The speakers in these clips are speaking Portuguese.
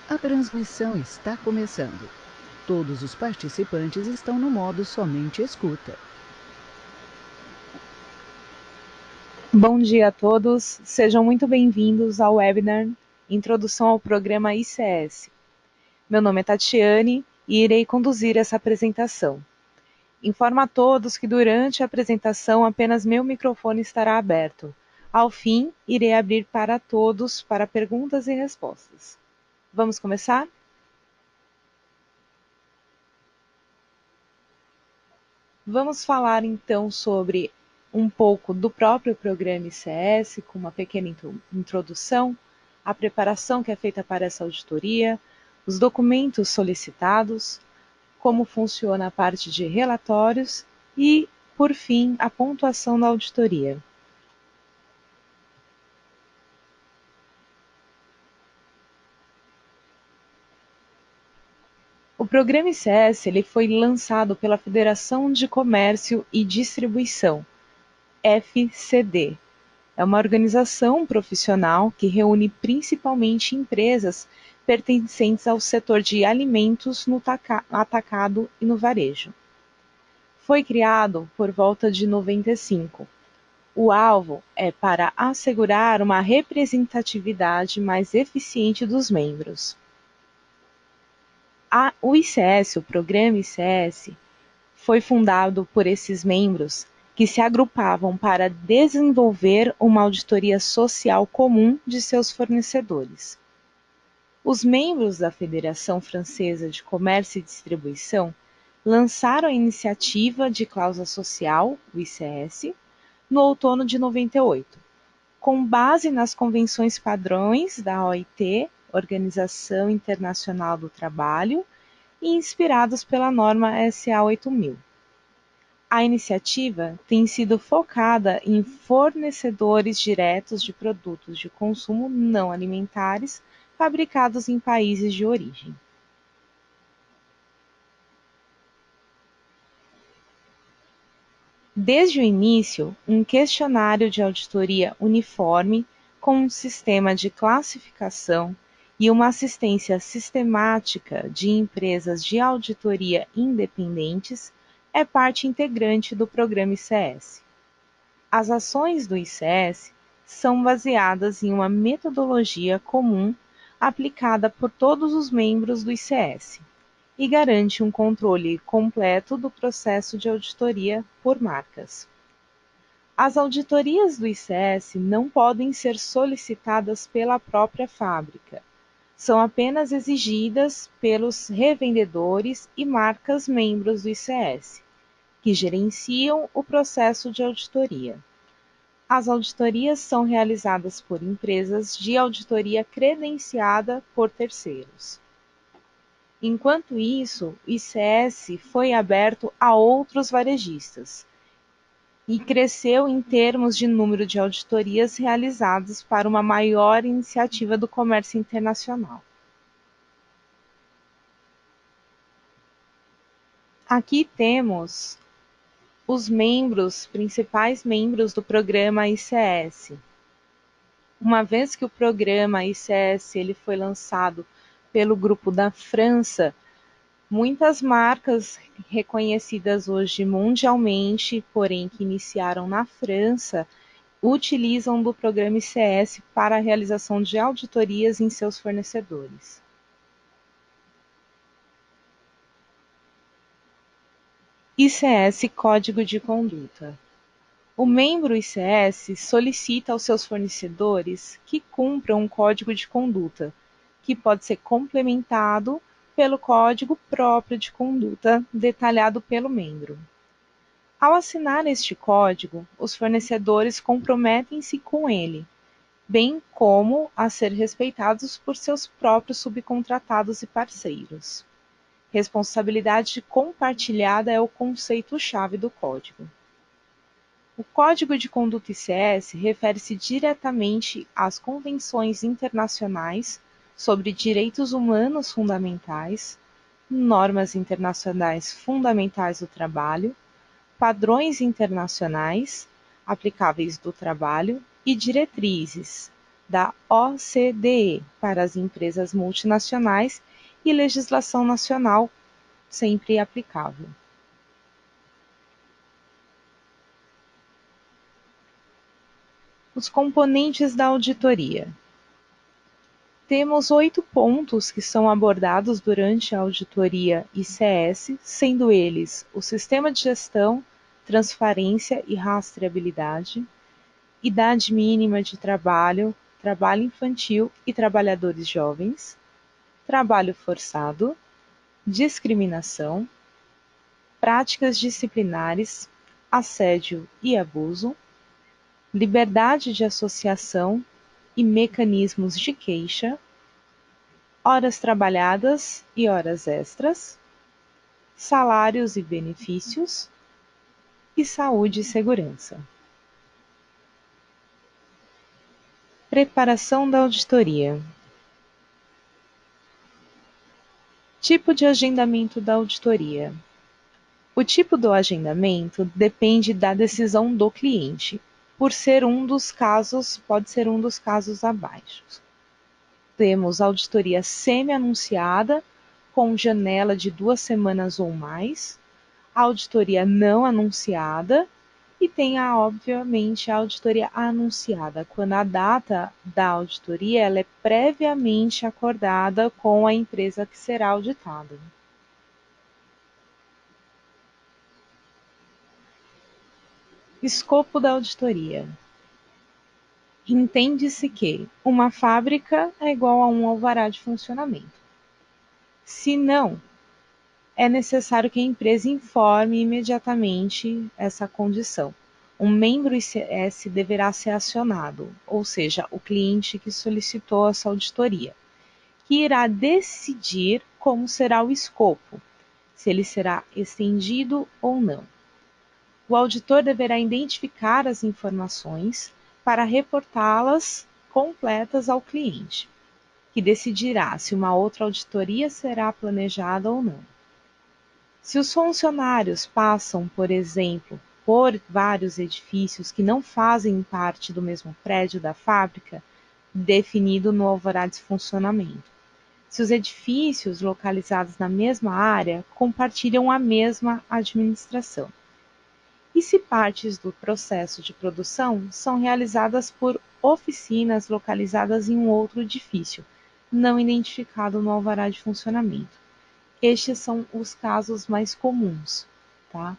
A transmissão está começando. Todos os participantes estão no modo somente escuta. Bom dia a todos, sejam muito bem-vindos ao webinar Introdução ao Programa ICS. Meu nome é Tatiane e irei conduzir essa apresentação. Informo a todos que durante a apresentação apenas meu microfone estará aberto. Ao fim, irei abrir para todos para perguntas e respostas. Vamos começar? Vamos falar então sobre um pouco do próprio programa ICS, com uma pequena introdução, a preparação que é feita para essa auditoria, os documentos solicitados, como funciona a parte de relatórios e, por fim, a pontuação da auditoria. O programa ICS ele foi lançado pela Federação de Comércio e Distribuição, FCD. É uma organização profissional que reúne principalmente empresas pertencentes ao setor de alimentos no atacado e no varejo. Foi criado por volta de 95. O alvo é para assegurar uma representatividade mais eficiente dos membros. O ICS, o programa ICS, foi fundado por esses membros que se agrupavam para desenvolver uma auditoria social comum de seus fornecedores. Os membros da Federação Francesa de Comércio e Distribuição lançaram a iniciativa de cláusula social, o ICS, no outono de 98, com base nas convenções padrões da OIT, Organização Internacional do Trabalho, e inspirados pela norma SA 8000. A iniciativa tem sido focada em fornecedores diretos de produtos de consumo não alimentares fabricados em países de origem. Desde o início, um questionário de auditoria uniforme com um sistema de classificação e uma assistência sistemática de empresas de auditoria independentes é parte integrante do programa ICS. As ações do ICS são baseadas em uma metodologia comum aplicada por todos os membros do ICS e garante um controle completo do processo de auditoria por marcas. As auditorias do ICS não podem ser solicitadas pela própria fábrica. São apenas exigidas pelos revendedores e marcas membros do ICS, que gerenciam o processo de auditoria. As auditorias são realizadas por empresas de auditoria credenciada por terceiros. Enquanto isso, o ICS foi aberto a outros varejistas e cresceu em termos de número de auditorias realizadas para uma maior iniciativa do comércio internacional. Aqui temos os principais membros do programa ICS. Uma vez que o programa ICS ele foi lançado pelo grupo da França, muitas marcas reconhecidas hoje mundialmente, porém que iniciaram na França, utilizam do programa ICS para a realização de auditorias em seus fornecedores. ICS Código de Conduta. O membro ICS solicita aos seus fornecedores que cumpram um código de conduta, que pode ser complementado pelo código próprio de conduta detalhado pelo membro. Ao assinar este código, os fornecedores comprometem-se com ele, bem como a ser respeitados por seus próprios subcontratados e parceiros. Responsabilidade compartilhada é o conceito-chave do código. O Código de Conduta ICS refere-se diretamente às convenções internacionais sobre direitos humanos fundamentais, normas internacionais fundamentais do trabalho, padrões internacionais aplicáveis do trabalho e diretrizes, da OCDE para as empresas multinacionais e legislação nacional sempre aplicável. Os componentes da auditoria. Temos 8 pontos que são abordados durante a auditoria ICS, sendo eles o sistema de gestão, transparência e rastreabilidade, idade mínima de trabalho, trabalho infantil e trabalhadores jovens, trabalho forçado, discriminação, práticas disciplinares, assédio e abuso, liberdade de associação e mecanismos de queixa, horas trabalhadas e horas extras, salários e benefícios, e saúde e segurança. Preparação da auditoria. Tipo de agendamento da auditoria. O tipo do agendamento depende da decisão do cliente. Por ser um dos casos, pode ser um dos casos abaixo. Temos auditoria semi-anunciada, com janela de 2 semanas ou mais, auditoria não anunciada e tem, obviamente, a auditoria anunciada, quando a data da auditoria ela é previamente acordada com a empresa que será auditada. Escopo da auditoria. Entende-se que uma fábrica é igual a um alvará de funcionamento. Se não, é necessário que a empresa informe imediatamente essa condição. Um membro ICS deverá ser acionado, ou seja, o cliente que solicitou essa auditoria, que irá decidir como será o escopo, se ele será estendido ou não. O auditor deverá identificar as informações para reportá-las completas ao cliente, que decidirá se uma outra auditoria será planejada ou não. Se os funcionários passam, por exemplo, por vários edifícios que não fazem parte do mesmo prédio da fábrica, definido no alvará de funcionamento. Se os edifícios localizados na mesma área compartilham a mesma administração. E se partes do processo de produção são realizadas por oficinas localizadas em um outro edifício, não identificado no alvará de funcionamento. Estes são os casos mais comuns, tá?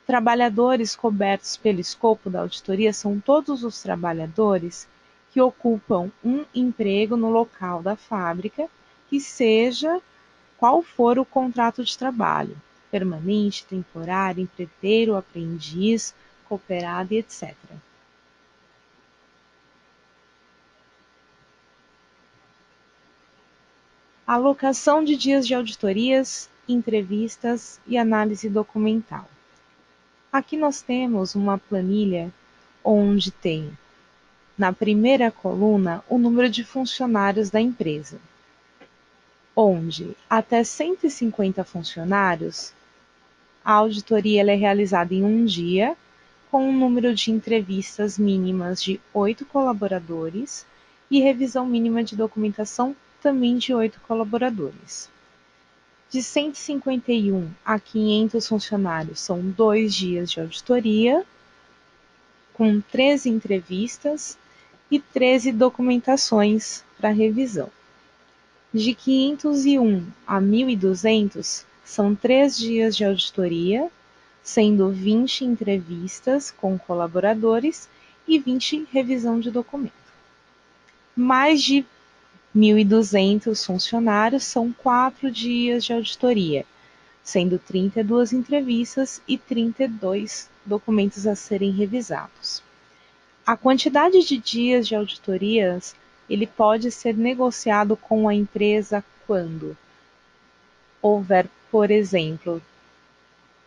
Trabalhadores cobertos pelo escopo da auditoria são todos os trabalhadores que ocupam um emprego no local da fábrica, que seja qual for o contrato de trabalho, permanente, temporário, empreiteiro, aprendiz, cooperado e etc. Alocação de dias de auditorias, entrevistas e análise documental. Aqui nós temos uma planilha onde tem, na primeira coluna, o número de funcionários da empresa, onde até 150 funcionários, a auditoria ela é realizada em um dia, com um número de entrevistas mínimas de 8 colaboradores e revisão mínima de documentação também de 8 colaboradores. De 151 a 500 funcionários são 2 dias de auditoria, com 13 entrevistas e 13 documentações para revisão. De 501 a 1.200 são 3 dias de auditoria, sendo 20 entrevistas com colaboradores e 20 revisão de documento. Mais de 1.200 funcionários são 4 dias de auditoria, sendo 32 entrevistas e 32 documentos a serem revisados. A quantidade de dias de auditorias ele pode ser negociado com a empresa quando houver, por exemplo,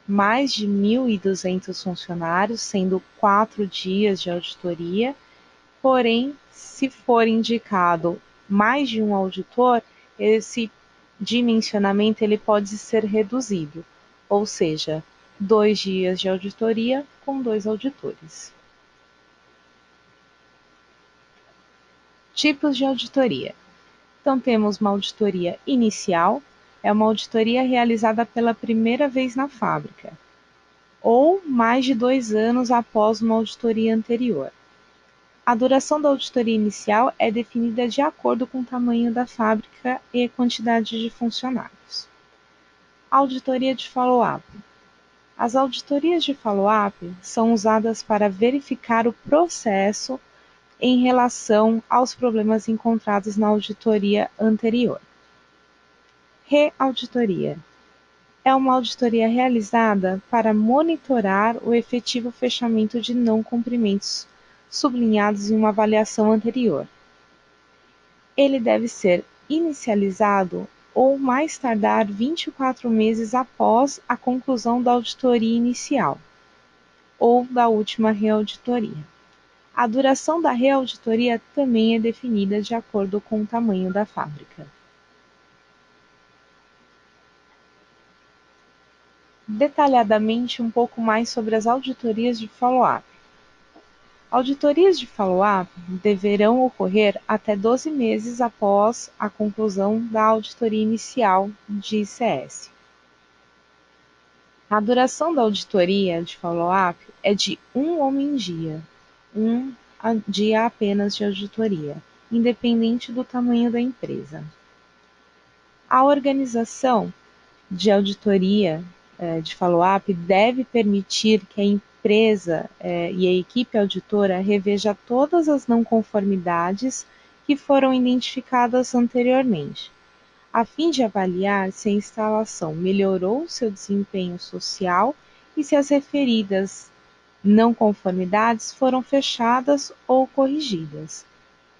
mais de 1.200 funcionários, sendo 4 dias de auditoria, porém, se for indicado mais de um auditor, esse dimensionamento ele pode ser reduzido, ou seja, 2 dias de auditoria com 2 auditores. Tipos de auditoria. Então, temos uma auditoria inicial, é uma auditoria realizada pela primeira vez na fábrica, ou mais de 2 anos após uma auditoria anterior. A duração da auditoria inicial é definida de acordo com o tamanho da fábrica e a quantidade de funcionários. Auditoria de follow-up. As auditorias de follow-up são usadas para verificar o processo em relação aos problemas encontrados na auditoria anterior. Reauditoria. É uma auditoria realizada para monitorar o efetivo fechamento de não cumprimentos sublinhados em uma avaliação anterior. Ele deve ser inicializado ou mais tardar 24 meses após a conclusão da auditoria inicial ou da última reauditoria. A duração da reauditoria também é definida de acordo com o tamanho da fábrica. Detalhadamente um pouco mais sobre as auditorias de follow-up. Auditorias de follow-up deverão ocorrer até 12 meses após a conclusão da auditoria inicial de ICS. A duração da auditoria de follow-up é de um homem-dia, um dia apenas de auditoria, independente do tamanho da empresa. A organização de auditoria de follow-up deve permitir que a empresa e a equipe auditora reveja todas as não conformidades que foram identificadas anteriormente, a fim de avaliar se a instalação melhorou seu desempenho social e se as referidas não conformidades foram fechadas ou corrigidas.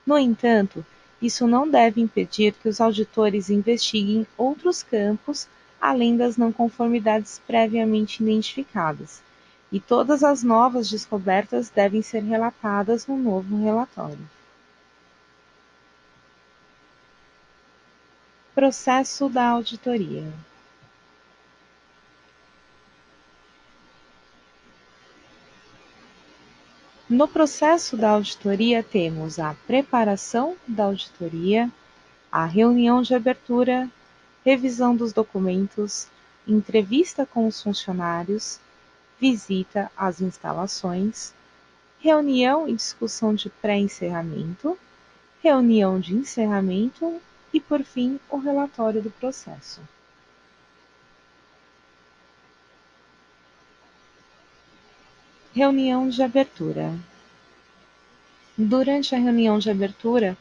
No entanto, isso não deve impedir que os auditores investiguem outros campos além das não conformidades previamente identificadas, e todas as novas descobertas devem ser relatadas no novo relatório. Processo da auditoria. No processo da auditoria, temos a preparação da auditoria, a reunião de abertura, revisão dos documentos, entrevista com os funcionários, visita às instalações, reunião e discussão de pré-encerramento, reunião de encerramento e, por fim, o relatório do processo. Reunião de abertura. Durante a reunião de abertura,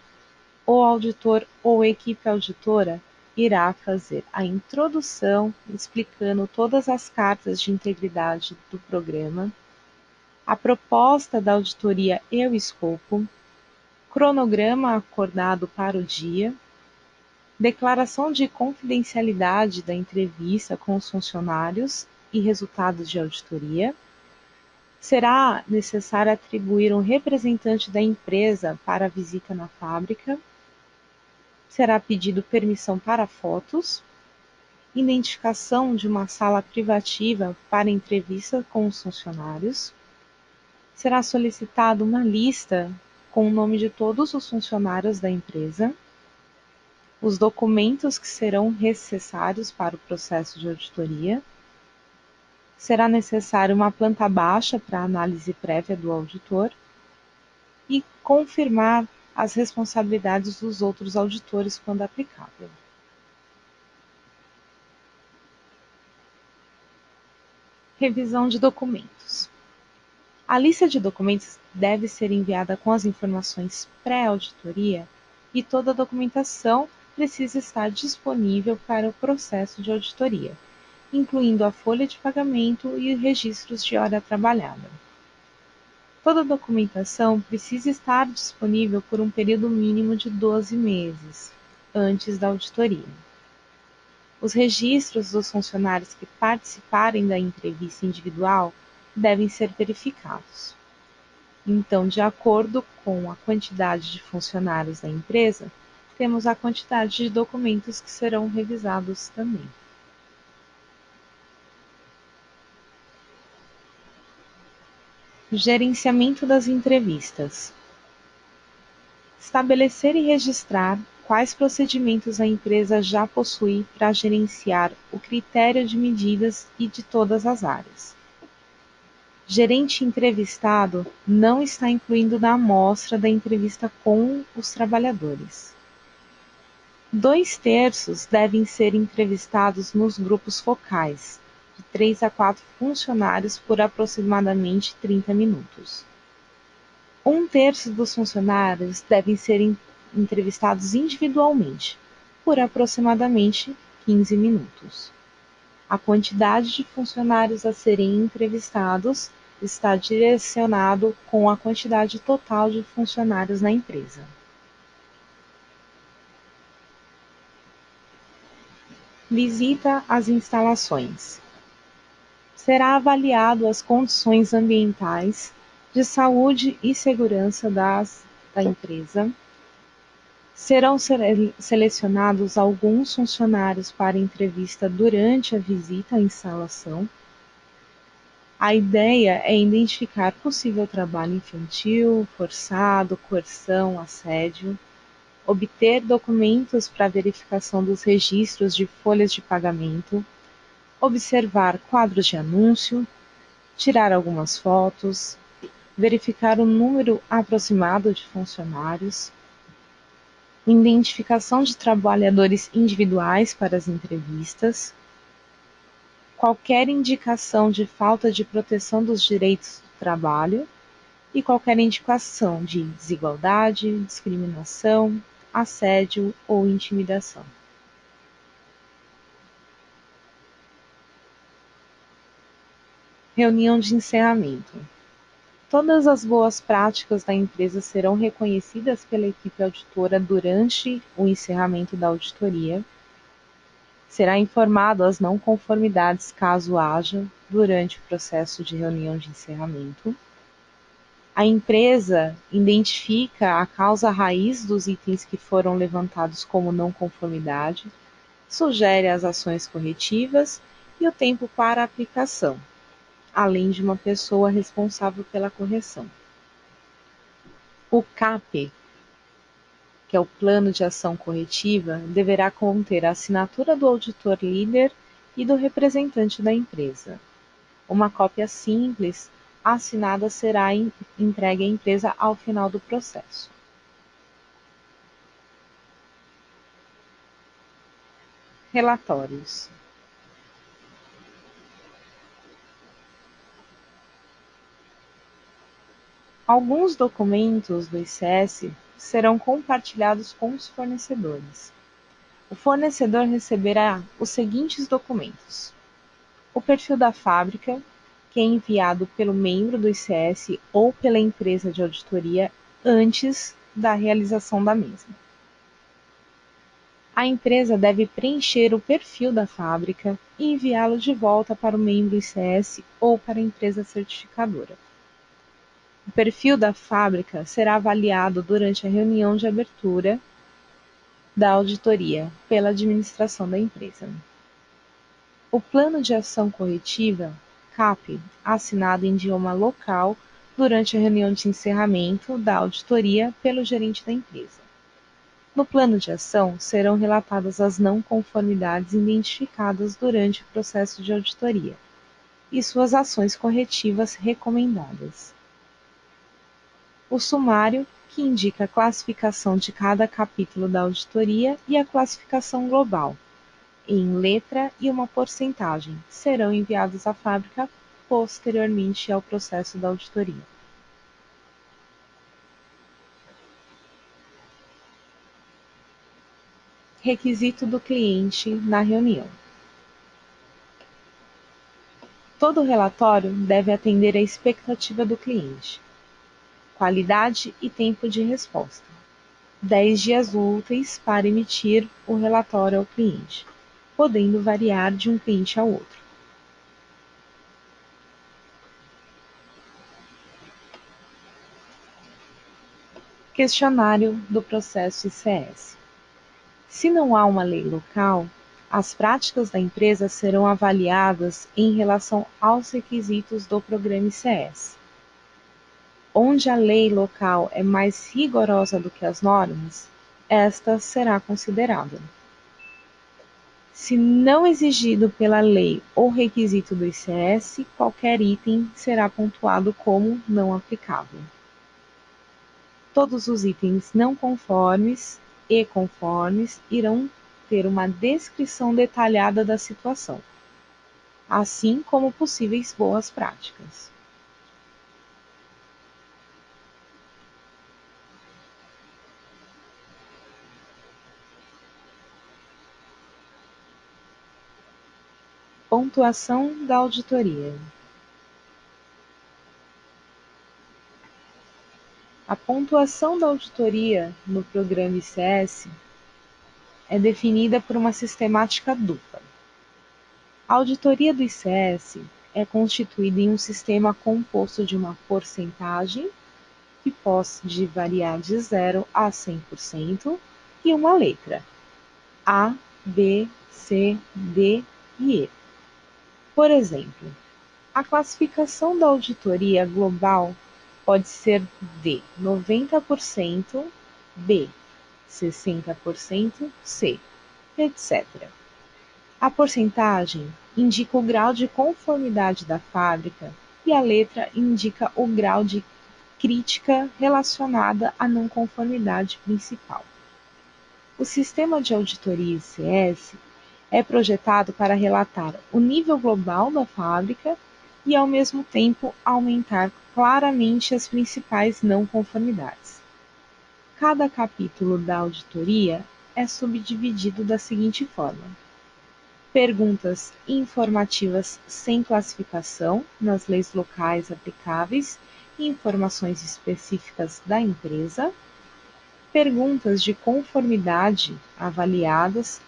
o auditor ou equipe auditora irá fazer a introdução explicando todas as cartas de integridade do programa, a proposta da auditoria e o escopo, cronograma acordado para o dia, declaração de confidencialidade da entrevista com os funcionários e resultados de auditoria. Será necessário atribuir um representante da empresa para a visita na fábrica. Será pedido permissão para fotos, identificação de uma sala privativa para entrevista com os funcionários. Será solicitada uma lista com o nome de todos os funcionários da empresa, os documentos que serão necessários para o processo de auditoria. Será necessária uma planta baixa para análise prévia do auditor e confirmar as responsabilidades dos outros auditores quando aplicável. Revisão de documentos. A lista de documentos deve ser enviada com as informações pré-auditoria e toda a documentação precisa estar disponível para o processo de auditoria, incluindo a folha de pagamento e registros de hora trabalhada. Toda a documentação precisa estar disponível por um período mínimo de 12 meses, antes da auditoria. Os registros dos funcionários que participarem da entrevista individual devem ser verificados. Então, de acordo com a quantidade de funcionários da empresa, temos a quantidade de documentos que serão revisados também. Gerenciamento das entrevistas. Estabelecer e registrar quais procedimentos a empresa já possui para gerenciar o critério de medidas e de todas as áreas. Gerente entrevistado não está incluído na amostra da entrevista com os trabalhadores. 2/3 devem ser entrevistados nos grupos focais, de 3 a 4 funcionários por aproximadamente 30 minutos. 1/3 dos funcionários devem ser entrevistados individualmente, por aproximadamente 15 minutos. A quantidade de funcionários a serem entrevistados está direcionado com a quantidade total de funcionários na empresa. Visita às instalações. Será avaliado as condições ambientais, de saúde e segurança da empresa. Serão selecionados alguns funcionários para entrevista durante a visita à instalação. A ideia é identificar possível trabalho infantil, forçado, coerção, assédio, obter documentos para verificação dos registros de folhas de pagamento, observar quadros de anúncio, tirar algumas fotos, verificar o número aproximado de funcionários, identificação de trabalhadores individuais para as entrevistas, qualquer indicação de falta de proteção dos direitos do trabalho e qualquer indicação de desigualdade, discriminação, assédio ou intimidação. Reunião de encerramento. Todas as boas práticas da empresa serão reconhecidas pela equipe auditora durante o encerramento da auditoria. Será informado as não conformidades caso haja durante o processo de reunião de encerramento. A empresa identifica a causa raiz dos itens que foram levantados como não conformidade, sugere as ações corretivas e o tempo para a aplicação, além de uma pessoa responsável pela correção. O CAP, que é o Plano de Ação Corretiva, deverá conter a assinatura do auditor líder e do representante da empresa. Uma cópia simples assinada será entregue à empresa ao final do processo. Relatórios. Alguns documentos do ICS serão compartilhados com os fornecedores. O fornecedor receberá os seguintes documentos: o perfil da fábrica, que é enviado pelo membro do ICS ou pela empresa de auditoria antes da realização da mesma. A empresa deve preencher o perfil da fábrica e enviá-lo de volta para o membro ICS ou para a empresa certificadora. O perfil da fábrica será avaliado durante a reunião de abertura da auditoria pela administração da empresa. O plano de ação corretiva, CAP, assinado em idioma local durante a reunião de encerramento da auditoria pelo gerente da empresa. No plano de ação serão relatadas as não conformidades identificadas durante o processo de auditoria e suas ações corretivas recomendadas. O sumário, que indica a classificação de cada capítulo da auditoria e a classificação global, em letra e uma porcentagem, serão enviados à fábrica posteriormente ao processo da auditoria. Requisito do cliente na reunião. Todo relatório deve atender à expectativa do cliente. Qualidade e tempo de resposta. 10 dias úteis para emitir o relatório ao cliente, podendo variar de um cliente ao outro. Questionário do processo ICS. Se não há uma lei local, as práticas da empresa serão avaliadas em relação aos requisitos do programa ICS. onde a lei local é mais rigorosa do que as normas, esta será considerada. Se não exigido pela lei ou requisito do ICS, qualquer item será pontuado como não aplicável. Todos os itens não conformes e conformes irão ter uma descrição detalhada da situação, assim como possíveis boas práticas. Pontuação da auditoria. A pontuação da auditoria no programa ICS é definida por uma sistemática dupla. A auditoria do ICS é constituída em um sistema composto de uma porcentagem, que pode variar de 0 a 100%, e uma letra, A, B, C, D e E. Por exemplo, a classificação da auditoria global pode ser de 90%, B, 60%, C, etc. A porcentagem indica o grau de conformidade da fábrica e a letra indica o grau de crítica relacionada à não conformidade principal. O sistema de auditoria ICS é projetado para relatar o nível global da fábrica e, ao mesmo tempo, aumentar claramente as principais não conformidades. Cada capítulo da auditoria é subdividido da seguinte forma: perguntas informativas sem classificação nas leis locais aplicáveis e informações específicas da empresa, perguntas de conformidade avaliadas,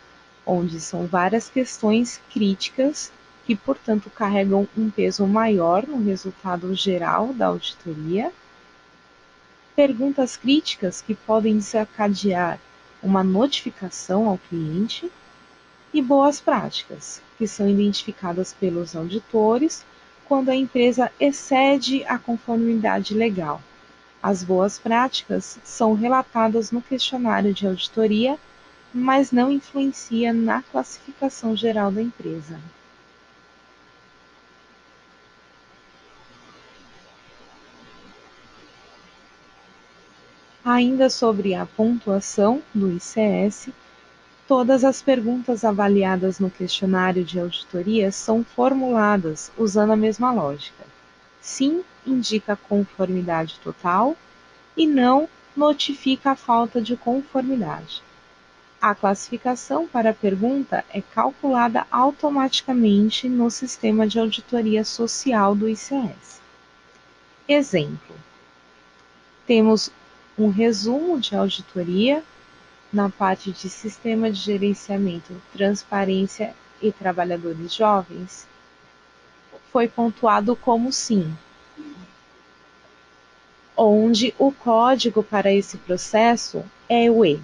onde são várias questões críticas que, portanto, carregam um peso maior no resultado geral da auditoria, perguntas críticas que podem desencadear uma notificação ao cliente, e boas práticas, que são identificadas pelos auditores quando a empresa excede a conformidade legal. As boas práticas são relatadas no questionário de auditoria, mas não influencia na classificação geral da empresa. Ainda sobre a pontuação do ICS, todas as perguntas avaliadas no questionário de auditoria são formuladas usando a mesma lógica. Sim indica conformidade total e não notifica a falta de conformidade. A classificação para a pergunta é calculada automaticamente no sistema de auditoria social do ICS. Exemplo: temos um resumo de auditoria na parte de Sistema de Gerenciamento, Transparência e Trabalhadores Jovens. Foi pontuado como sim, onde o código para esse processo é o E.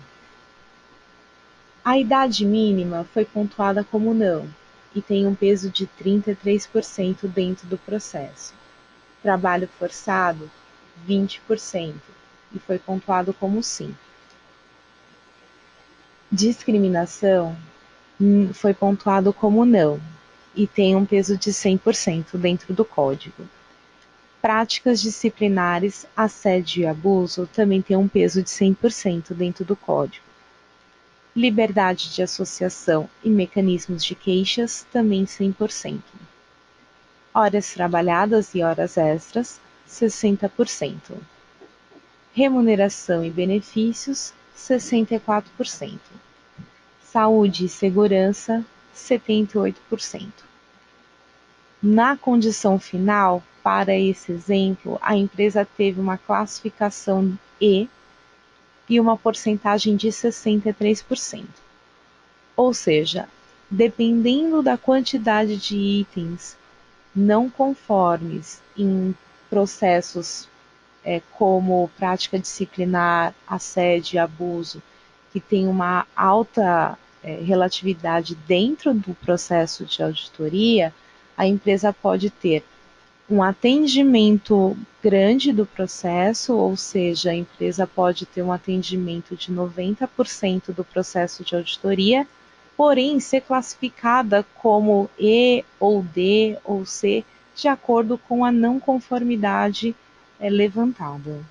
A idade mínima foi pontuada como não e tem um peso de 33% dentro do processo. Trabalho forçado, 20%, e foi pontuado como sim. Discriminação foi pontuado como não e tem um peso de 100% dentro do código. Práticas disciplinares, assédio e abuso também tem um peso de 100% dentro do código. Liberdade de associação e mecanismos de queixas também 100%. Horas trabalhadas e horas extras, 60%. Remuneração e benefícios, 64%. Saúde e segurança, 78%. Na condição final, para esse exemplo, a empresa teve uma classificação E e uma porcentagem de 63%. Ou seja, dependendo da quantidade de itens não conformes em processos como prática disciplinar, assédio e abuso, que tem uma alta relatividade dentro do processo de auditoria, a empresa pode ter um atendimento grande do processo, ou seja, a empresa pode ter um atendimento de 90% do processo de auditoria, porém ser classificada como E ou D ou C, de acordo com a não conformidade levantada.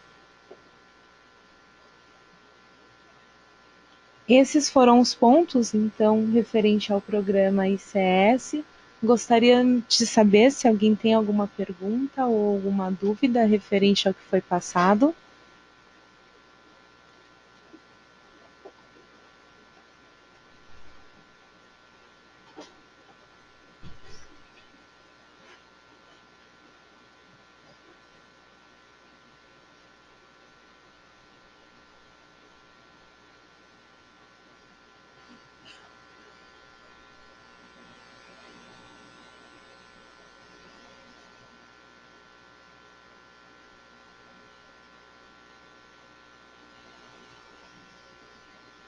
Esses foram os pontos, então, referente ao programa ICS. Gostaria de saber se alguém tem alguma pergunta ou alguma dúvida referente ao que foi passado.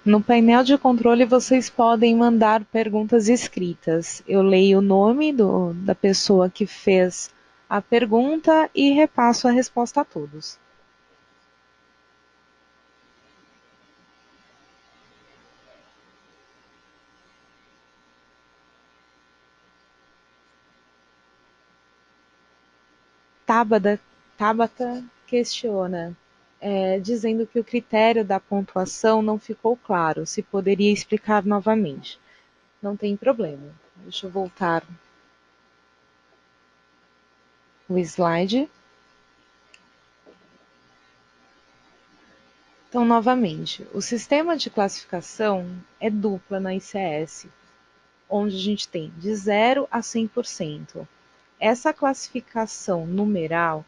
No painel de controle, vocês podem mandar perguntas escritas. Eu leio o nome da pessoa que fez a pergunta e repasso a resposta a todos. Tabata questiona, dizendo que o critério da pontuação não ficou claro. Se poderia explicar novamente? Não tem problema. Deixa eu voltar o slide. Então, novamente, o sistema de classificação é dupla na ICS, onde a gente tem de 0 a 100%. Essa classificação numeral,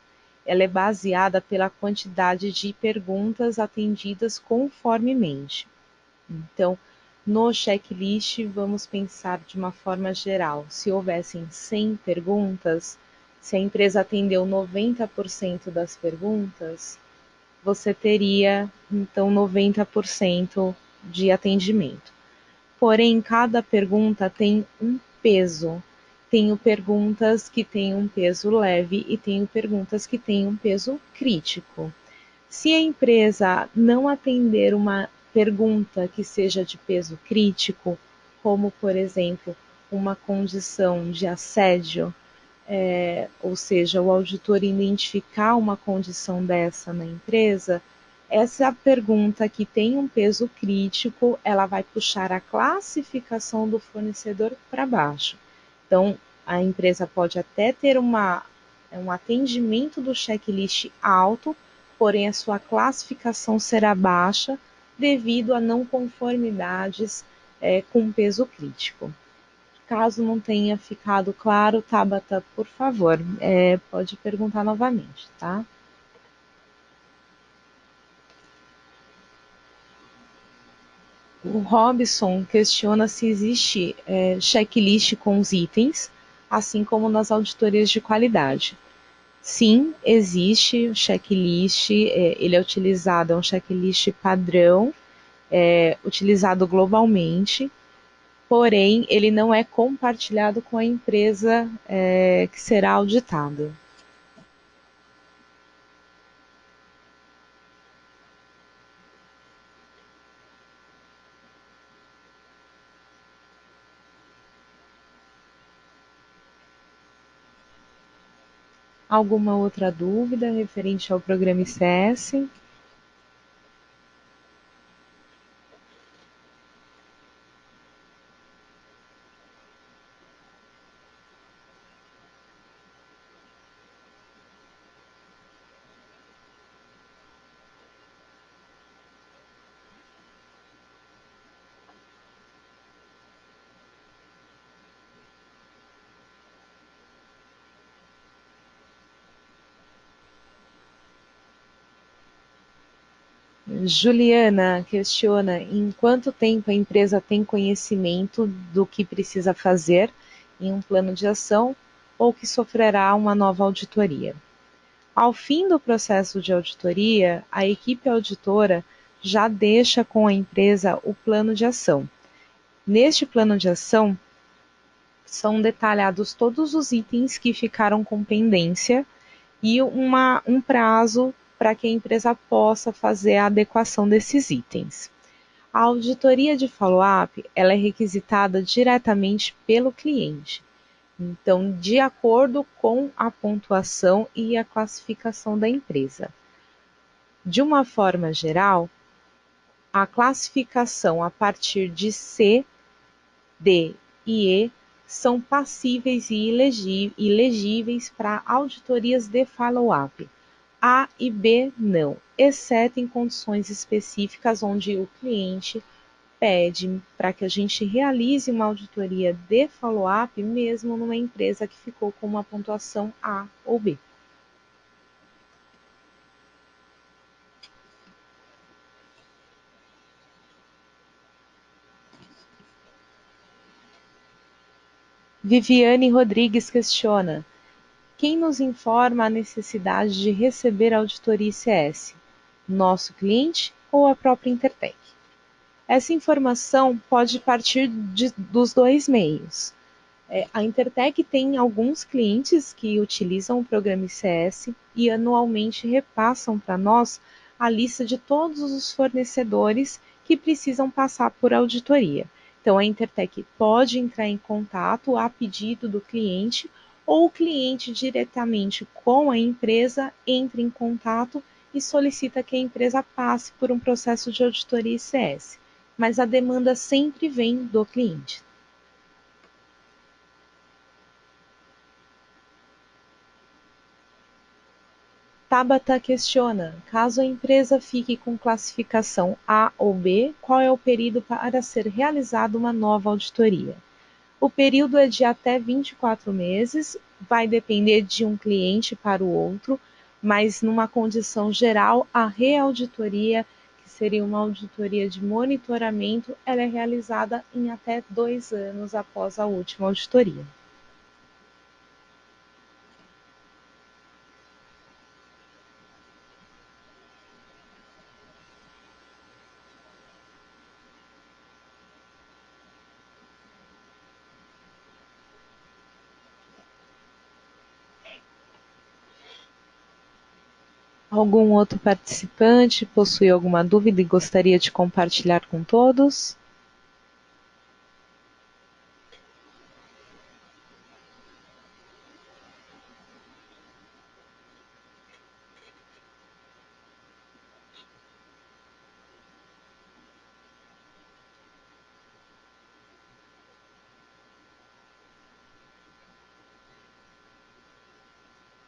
ela é baseada pela quantidade de perguntas atendidas conformemente. Então, no checklist, vamos pensar de uma forma geral. Se houvessem 100 perguntas, se a empresa atendeu 90% das perguntas, você teria, então, 90% de atendimento. Porém, cada pergunta tem um peso. Tenho perguntas que têm um peso leve e tenho perguntas que têm um peso crítico. Se a empresa não atender uma pergunta que seja de peso crítico, como, por exemplo, uma condição de assédio, ou seja, o auditor identificar uma condição dessa na empresa, essa pergunta que tem um peso crítico, ela vai puxar a classificação do fornecedor para baixo. Então, a empresa pode até ter um atendimento do checklist alto, porém a sua classificação será baixa devido a não conformidades com peso crítico. Caso não tenha ficado claro, Tabata, por favor, pode perguntar novamente, tá? O Robson questiona se existe checklist com os itens, assim como nas auditorias de qualidade. Sim, existe o checklist, ele é utilizado, é um checklist padrão, utilizado globalmente, porém ele não é compartilhado com a empresa que será auditada. Alguma outra dúvida referente ao programa ICS? Juliana questiona em quanto tempo a empresa tem conhecimento do que precisa fazer em um plano de ação ou que sofrerá uma nova auditoria. Ao fim do processo de auditoria, a equipe auditora já deixa com a empresa o plano de ação. Neste plano de ação, são detalhados todos os itens que ficaram com pendência e um prazo para que a empresa possa fazer a adequação desses itens. A auditoria de follow-up ela é requisitada diretamente pelo cliente. Então, de acordo com a pontuação e a classificação da empresa. De uma forma geral, a classificação a partir de C, D e E são passíveis e ilegíveis para auditorias de follow-up. A e B não, exceto em condições específicas onde o cliente pede para que a gente realize uma auditoria de follow-up, mesmo numa empresa que ficou com uma pontuação A ou B. Viviane Rodrigues questiona: quem nos informa a necessidade de receber a auditoria ICS? Nosso cliente ou a própria Intertech? Essa informação pode partir dos dois meios. A Intertech tem alguns clientes que utilizam o programa ICS e anualmente repassam para nós a lista de todos os fornecedores que precisam passar por auditoria. Então, a Intertech pode entrar em contato a pedido do cliente ou o cliente diretamente com a empresa entra em contato e solicita que a empresa passe por um processo de auditoria ICS. Mas a demanda sempre vem do cliente. Tabata questiona: caso a empresa fique com classificação A ou B, qual é o período para ser realizada uma nova auditoria? O período é de até 24 meses, vai depender de um cliente para o outro, mas numa condição geral, a reauditoria, que seria uma auditoria de monitoramento, ela é realizada em até 2 anos após a última auditoria. Algum outro participante possui alguma dúvida e gostaria de compartilhar com todos?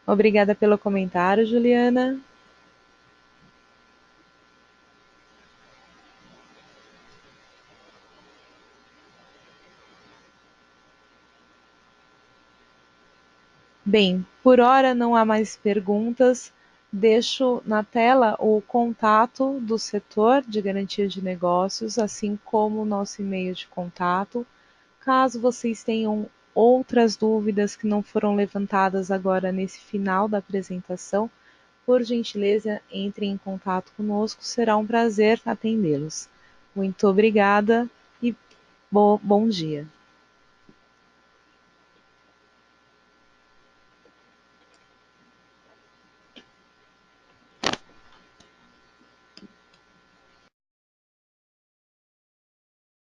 Obrigada pelo comentário, Juliana. Bem, por hora não há mais perguntas. Deixo na tela o contato do setor de garantia de negócios, assim como o nosso e-mail de contato. Caso vocês tenham outras dúvidas que não foram levantadas agora nesse final da apresentação, por gentileza, entrem em contato conosco, será um prazer atendê-los. Muito obrigada e bom dia.